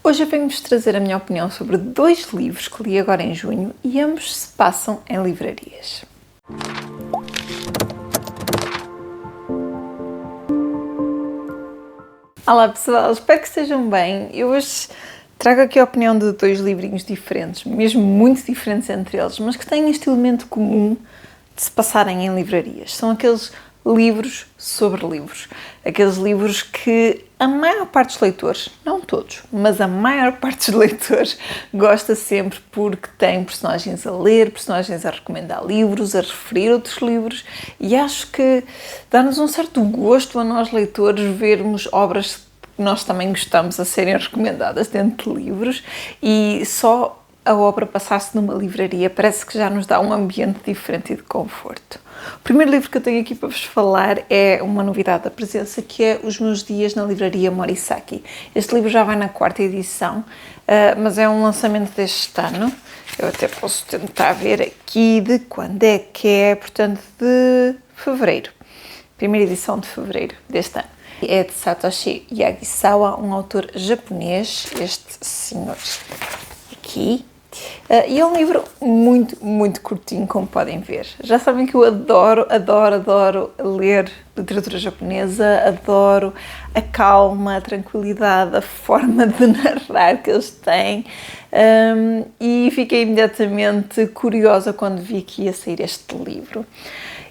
Hoje eu venho-vos trazer a minha opinião sobre dois livros que li agora em junho e ambos se passam em livrarias. Olá pessoal, espero que estejam bem. Eu hoje trago aqui a opinião de dois livrinhos diferentes, mesmo muito diferentes entre eles, mas que têm este elemento comum de se passarem em livrarias. São aqueles livros sobre livros. Aqueles livros que a maior parte dos leitores, não todos, mas a maior parte dos leitores gosta sempre porque tem personagens a ler, personagens a recomendar livros, a referir outros livros, e acho que dá-nos um certo gosto a nós leitores vermos obras que nós também gostamos a serem recomendadas dentro de livros, e só a obra passar-se numa livraria parece que já nos dá um ambiente diferente e de conforto. O primeiro livro que eu tenho aqui para vos falar é uma novidade da presença, que é Os Meus Dias na Livraria Morisaki. Este livro já vai na 4ª edição, mas é um lançamento deste ano. Eu até posso tentar ver aqui de quando é que é, portanto, de fevereiro. Primeira edição de fevereiro deste ano. É de Satoshi Yagisawa, um autor japonês, este senhor aqui. E é um livro muito curtinho, como podem ver. Já sabem que eu adoro ler literatura japonesa, adoro a calma, a tranquilidade, a forma de narrar que eles têm, e fiquei imediatamente curiosa quando vi que ia sair este livro.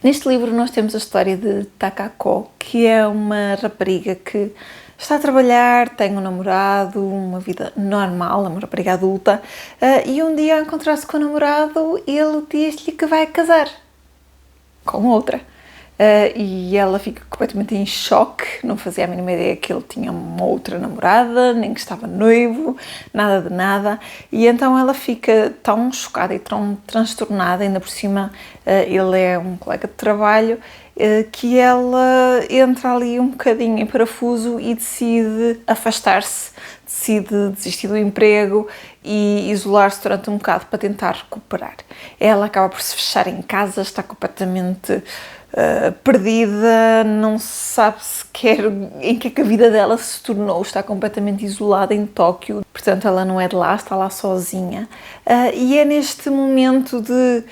Neste livro nós temos a história de Takako, que é uma rapariga que está a trabalhar, tem um namorado, uma vida normal, uma rapariga adulta, e um dia, ao encontrar-se com o namorado, ele diz-lhe que vai casar com outra. E ela fica completamente em choque, não fazia a mínima ideia que ele tinha uma outra namorada, nem que estava noivo, nada de nada. E então ela fica tão chocada e tão transtornada, ainda por cima ele é um colega de trabalho, que ela entra ali um bocadinho em parafuso e decide afastar-se, decide desistir do emprego e isolar-se durante um bocado para tentar recuperar. Ela acaba por se fechar em casa, está completamente perdida, não sabe sequer em que é que a vida dela se tornou, está completamente isolada em Tóquio, portanto ela não é de lá, está lá sozinha, e é neste momento de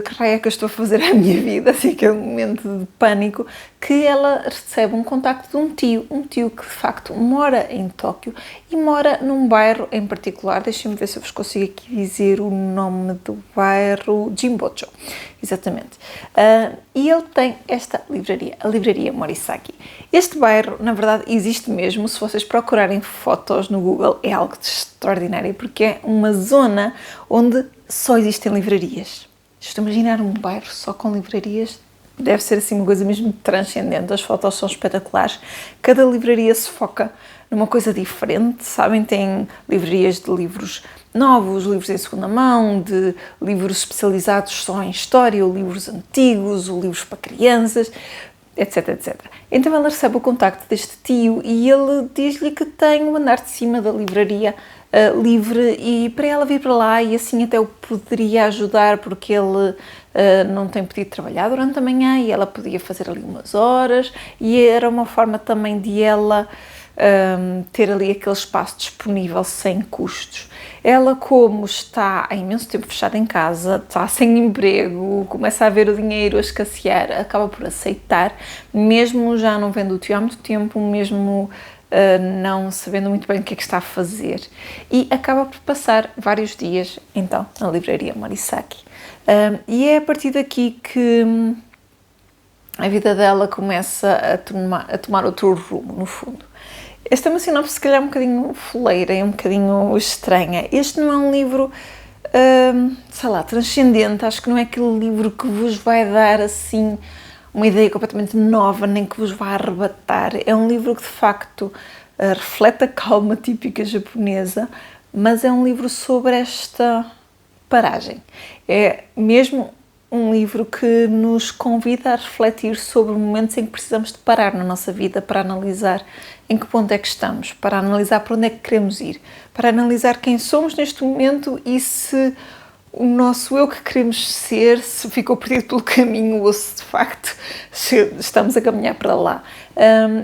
que raio é que eu estou a fazer à minha vida, assim, que é um momento de pânico, que ela recebe um contacto de um tio que de facto mora em Tóquio e mora num bairro em particular. Deixem-me ver se eu vos consigo aqui dizer o nome do bairro, Jimbocho, exatamente. E ele tem esta livraria, a Livraria Morisaki. Este bairro, na verdade, existe mesmo. Se vocês procurarem fotos no Google, é algo de extraordinário, porque é uma zona onde só existem livrarias. Estou a imaginar um bairro só com livrarias. Deve ser assim uma coisa mesmo transcendente. As fotos são espetaculares. Cada livraria se foca numa coisa diferente, sabem? Tem livrarias de livros novos, livros em segunda mão, de livros especializados só em história, ou livros antigos, ou livros para crianças, etc. Então ela recebe o contacto deste tio e ele diz-lhe que tem o andar de cima da livraria livre e para ela vir para lá, e assim até o poderia ajudar porque ele não tem podido trabalhar durante a manhã e ela podia fazer ali umas horas, e era uma forma também de ela ter ali aquele espaço disponível sem custos. Ela, como está há imenso tempo fechada em casa, está sem emprego, começa a ver o dinheiro a escassear, acaba por aceitar, mesmo já não vendo o tio há muito tempo, mesmo não sabendo muito bem o que é que está a fazer, e acaba por passar vários dias então na Livraria Morisaki. E é a partir daqui que a vida dela começa a tomar outro rumo, no fundo. Esta é uma sinopse se calhar um bocadinho foleira e um bocadinho estranha. Este não é um livro, sei lá, transcendente. Acho que não é aquele livro que vos vai dar assim uma ideia completamente nova, nem que vos vai arrebatar. É um livro que de facto reflete a calma típica japonesa, mas é um livro sobre esta paragem. É mesmo um livro que nos convida a refletir sobre momentos em que precisamos de parar na nossa vida para analisar em que ponto é que estamos, para analisar para onde é que queremos ir, para analisar quem somos neste momento e se o nosso eu que queremos ser, se ficou perdido pelo caminho ou se de facto estamos a caminhar para lá.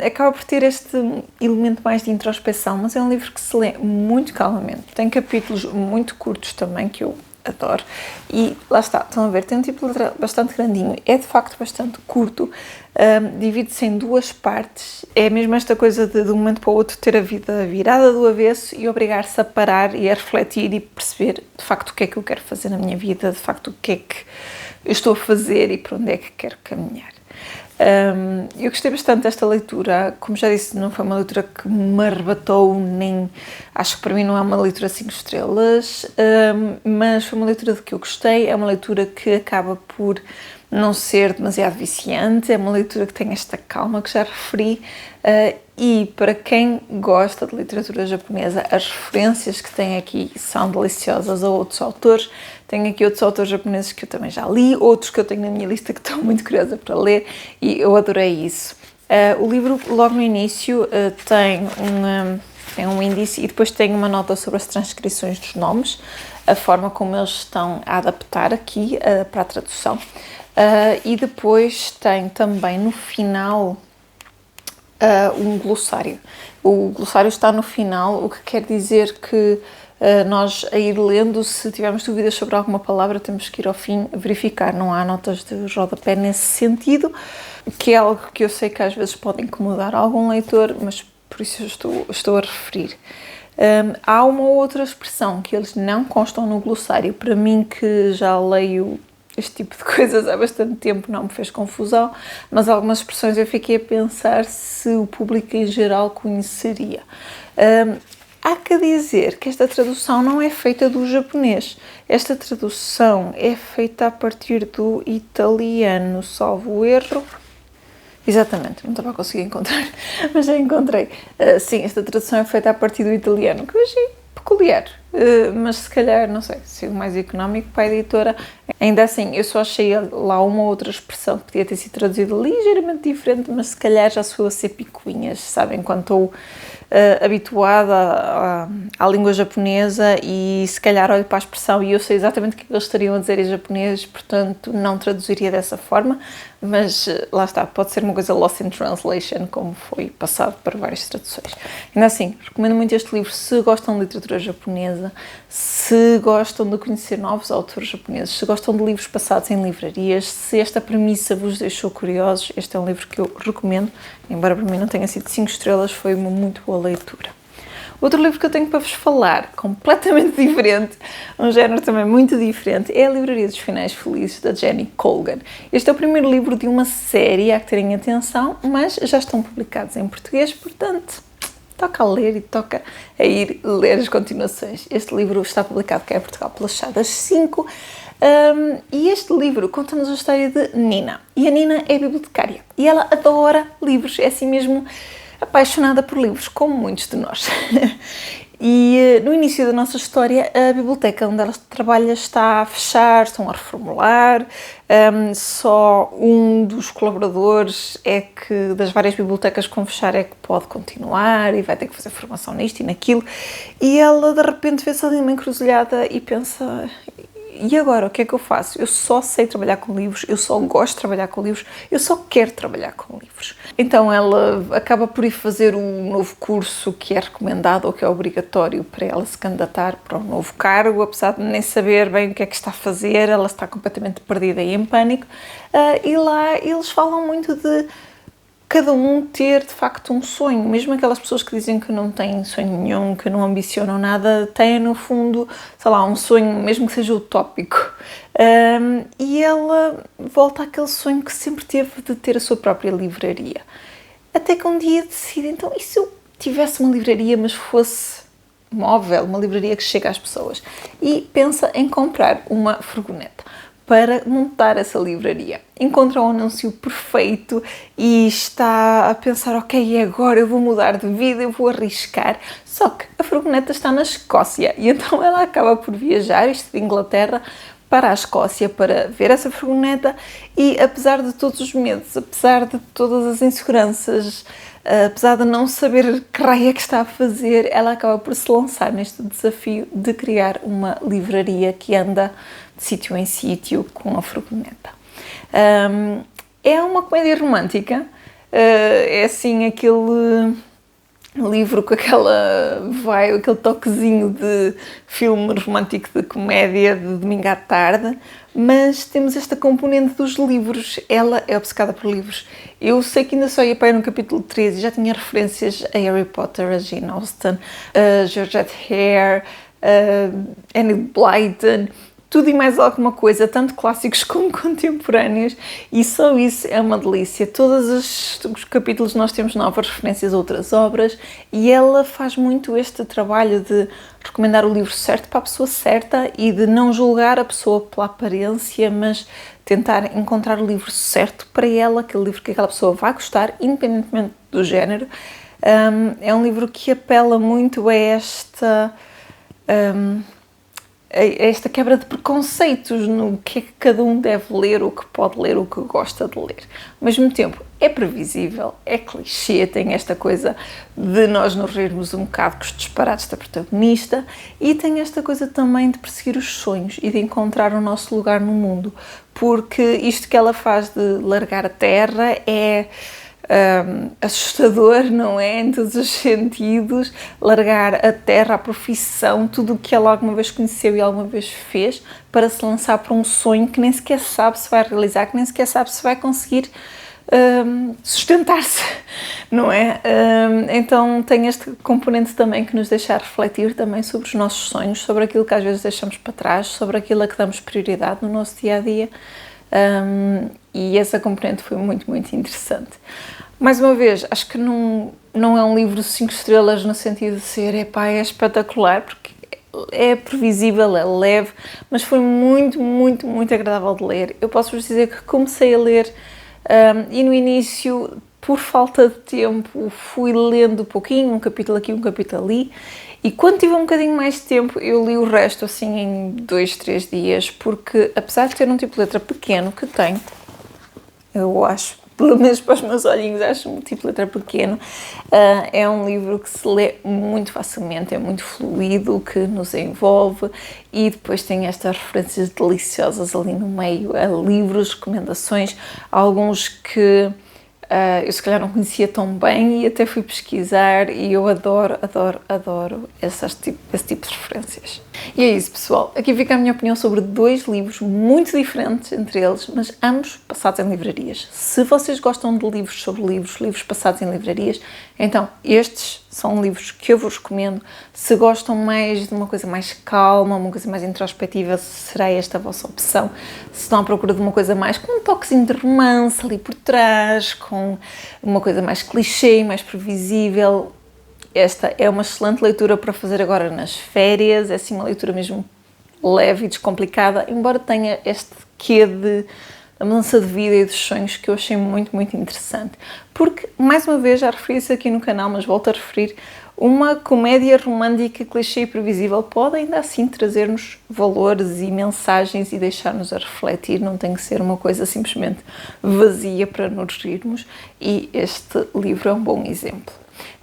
Acaba por ter este elemento mais de introspeção, mas é um livro que se lê muito calmamente. Tem capítulos muito curtos também, que eu adoro. E lá está, estão a ver, tem um tipo de letra bastante grandinho, é de facto bastante curto, divide-se em duas partes. É mesmo esta coisa de um momento para o outro ter a vida virada do avesso e obrigar-se a parar e a refletir e perceber de facto o que é que eu quero fazer na minha vida, de facto o que é que eu estou a fazer e para onde é que quero caminhar. Eu gostei bastante desta leitura. Como já disse, não foi uma leitura que me arrebatou, nem acho que para mim não é uma leitura 5 estrelas, mas foi uma leitura de que eu gostei. É uma leitura que acaba por não ser demasiado viciante, é uma leitura que tem esta calma que já referi, e para quem gosta de literatura japonesa, as referências que tem aqui são deliciosas a outros autores. Tenho aqui outros autores japoneses que eu também já li, outros que eu tenho na minha lista que estou muito curiosa para ler, e eu adorei isso. O livro, logo no início, tem um índice e depois tem uma nota sobre as transcrições dos nomes, a forma como eles estão a adaptar aqui para a tradução. E depois tem também no final um glossário. O glossário está no final, o que quer dizer que nós, a ir lendo, se tivermos dúvidas sobre alguma palavra, temos que ir ao fim verificar. Não há notas de rodapé nesse sentido, que é algo que eu sei que às vezes pode incomodar algum leitor, mas por isso eu estou a referir. Há uma outra expressão que eles não constam no glossário. Para mim, que já leio este tipo de coisas há bastante tempo, não me fez confusão, mas algumas expressões eu fiquei a pensar se o público em geral conheceria. Há que dizer que esta tradução não é feita do japonês. Esta tradução é feita a partir do italiano, salvo erro. Exatamente, não estava a conseguir encontrar, mas já encontrei. Sim, esta tradução é feita a partir do italiano, que eu achei peculiar, mas se calhar, não sei, se o mais económico para a editora. Ainda assim, eu só achei lá uma outra expressão que podia ter sido traduzida ligeiramente diferente, mas se calhar já sou a ser picuinhas, sabem? Quando estou habituada à língua japonesa e se calhar olho para a expressão e eu sei exatamente o que eles estariam a dizer em japonês, portanto não traduziria dessa forma, mas lá está, pode ser uma coisa lost in translation, como foi passado para várias traduções. Ainda assim, recomendo muito este livro se gostam de literatura japonesa, se gostam de conhecer novos autores japoneses, se gostam de livros passados em livrarias, se esta premissa vos deixou curiosos, este é um livro que eu recomendo, embora para mim não tenha sido 5 estrelas, foi uma muito boa leitura. Outro livro que eu tenho para vos falar, completamente diferente, um género também muito diferente, é a Livraria dos Finais Felizes, da Jenny Colgan. Este é o primeiro livro de uma série, há que terem atenção, mas já estão publicados em português, portanto, toca a ler e toca a ir ler as continuações. Este livro está publicado cá em Portugal pelas Chadas 5, e este livro conta-nos a história de Nina. E a Nina é bibliotecária e ela adora livros, é assim mesmo apaixonada por livros, como muitos de nós. E no início da nossa história, a biblioteca onde ela trabalha está a fechar, estão a reformular, só um dos colaboradores das várias bibliotecas que vão fechar é que pode continuar e vai ter que fazer formação nisto e naquilo. E ela de repente vê-se ali numa encruzilhada e pensa: e agora, o que é que eu faço? Eu só sei trabalhar com livros, eu só gosto de trabalhar com livros, eu só quero trabalhar com livros. Então ela acaba por ir fazer um novo curso que é recomendado ou que é obrigatório para ela se candidatar para um novo cargo, apesar de nem saber bem o que é que está a fazer, ela está completamente perdida e em pânico. E lá eles falam muito de cada um ter, de facto, um sonho. Mesmo aquelas pessoas que dizem que não têm sonho nenhum, que não ambicionam nada, têm, no fundo, sei lá, um sonho, mesmo que seja utópico. E ela volta àquele sonho que sempre teve de ter a sua própria livraria. Até que um dia decide, então, e se eu tivesse uma livraria, mas fosse móvel, uma livraria que chega às pessoas? E pensa em comprar uma furgoneta para montar essa livraria. Encontra um anúncio perfeito e está a pensar: ok, agora eu vou mudar de vida, eu vou arriscar. Só que a furgoneta está na Escócia e então ela acaba por viajar, isto de Inglaterra, para a Escócia para ver essa furgoneta e, apesar de todos os medos, apesar de todas as inseguranças, apesar de não saber que raio é que está a fazer, ela acaba por se lançar neste desafio de criar uma livraria que anda de sítio em sítio com a furgoneta. É uma comédia romântica, é assim aquele livro com aquele toquezinho de filme romântico de comédia de domingo à tarde, mas temos esta componente dos livros. Ela é obcecada por livros. Eu sei que ainda só ia para no capítulo 13 e já tinha referências a Harry Potter, a Jane Austen, a Georgette Heyer, a Enid Blyton, tudo e mais alguma coisa, tanto clássicos como contemporâneos, e só isso é uma delícia. Todos os capítulos nós temos novas referências a outras obras, e ela faz muito este trabalho de recomendar o livro certo para a pessoa certa e de não julgar a pessoa pela aparência, mas tentar encontrar o livro certo para ela, aquele livro que aquela pessoa vai gostar, independentemente do género. É um livro que apela muito a esta quebra de preconceitos no que é que cada um deve ler, o que pode ler, o que gosta de ler. Ao mesmo tempo, é previsível, é clichê, tem esta coisa de nós nos rirmos um bocado com os disparates da protagonista, e tem esta coisa também de perseguir os sonhos e de encontrar o nosso lugar no mundo, porque isto que ela faz de largar a terra é assustador, não é? Em todos os sentidos, largar a terra, a profissão, tudo o que ela alguma vez conheceu e alguma vez fez, para se lançar para um sonho que nem sequer sabe se vai realizar, que nem sequer sabe se vai conseguir sustentar-se, não é? Então tem este componente também que nos deixa refletir também sobre os nossos sonhos, sobre aquilo que às vezes deixamos para trás, sobre aquilo a que damos prioridade no nosso dia-a-dia. E essa componente foi muito, muito interessante. Mais uma vez, acho que não é um livro 5 estrelas no sentido de ser, é espetacular, porque é previsível, é leve, mas foi muito, muito, muito agradável de ler. Eu posso-vos dizer que comecei a ler e no início, por falta de tempo, fui lendo um pouquinho, um capítulo aqui, um capítulo ali, e quando tive um bocadinho mais de tempo, eu li o resto assim em 2, 3 dias, porque apesar de ter um tipo de letra pequeno que tenho, eu acho, pelo menos para os meus olhinhos, acho um tipo de letra pequeno, é um livro que se lê muito facilmente, é muito fluido, que nos envolve, e depois tem estas referências deliciosas ali no meio, a livros, recomendações, alguns que eu se calhar não conhecia tão bem e até fui pesquisar, e eu adoro esse tipo de referências. E é isso, pessoal. Aqui fica a minha opinião sobre 2 livros muito diferentes entre eles, mas ambos passados em livrarias. Se vocês gostam de livros sobre livros passados em livrarias, então estes são livros que eu vos recomendo. Se gostam mais de uma coisa mais calma, uma coisa mais introspectiva, será esta a vossa opção. Se estão à procura de uma coisa mais com um toquezinho de romance ali por trás, com uma coisa mais clichê, mais previsível, esta é uma excelente leitura para fazer agora nas férias. É assim uma leitura mesmo leve e descomplicada, embora tenha este quê de a mudança de vida e dos sonhos que eu achei muito, muito interessante. Porque, mais uma vez, já referi isso aqui no canal, mas volto a referir, uma comédia romântica, clichê e previsível pode ainda assim trazer-nos valores e mensagens e deixar-nos a refletir, não tem que ser uma coisa simplesmente vazia para nos rirmos, e este livro é um bom exemplo.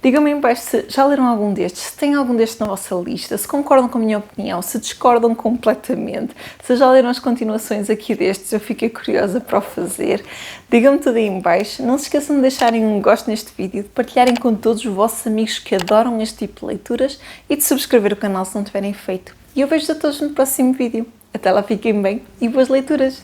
Digam-me em baixo se já leram algum destes, se têm algum destes na vossa lista, se concordam com a minha opinião, se discordam completamente, se já leram as continuações aqui destes, eu fiquei curiosa para o fazer. Digam-me tudo aí em baixo, não se esqueçam de deixarem um gosto neste vídeo, de partilharem com todos os vossos amigos que adoram este tipo de leituras e de subscrever o canal se não tiverem feito. E eu vejo-vos a todos no próximo vídeo. Até lá, fiquem bem e boas leituras!